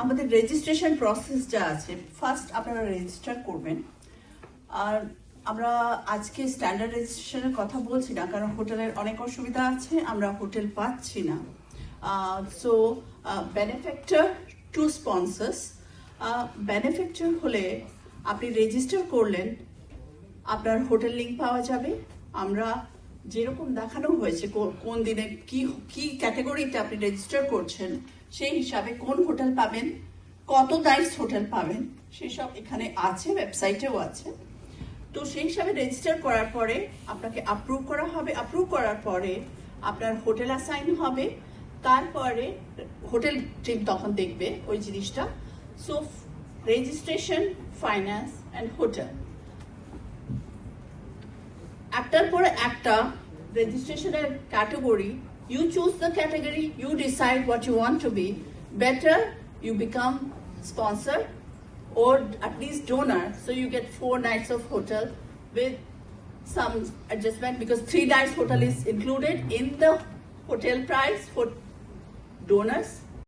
আমাদের রেজিস্ট্রেশন প্রসেসটা আছে। ফার্স্ট আপনারা রেজিস্টার করবেন। আর আমরা আজকে স্ট্যান্ডার্ড রেজিস্ট্রেশনের কথা বলছি না, কারণ হোটেলের অনেক অসুবিধা আছে, আমরা হোটেল পাচ্ছি না। So benefactor to sponsors. Benefactor হলে আপনি রেজিস্টার করলেন, আপনার হোটেল লিঙ্ক পাওয়া যাবে। আমরা যেরকম দেখানো হয়েছে কোন দিনে কি ক্যাটাগরিতে আপনি রেজিস্টার করছেন, সেই হিসাবে কোন হোটেল পাবেন, কত নাইটস হোটেল পাবেন, সেসব এখানে আছে, ওয়েবসাইটেও আছে। তো সেই হিসাবে রেজিস্টার করার পরে আপনাকে অ্যাপ্রুভ করা হবে। অ্যাপ্রুভ করার পরে আপনার হোটেল অ্যাসাইন হবে। তারপরে হোটেল টিম তখন দেখবে ওই জিনিসটা। So registration, finance and hotel, একটার পরে একটা রেজিস্ট্রেশনের category. You choose the category, you decide what you want to be. Better you become sponsor or at least donor, so you get 4 nights of hotel with some adjustment, because 3 nights hotel is included in the hotel price for donors.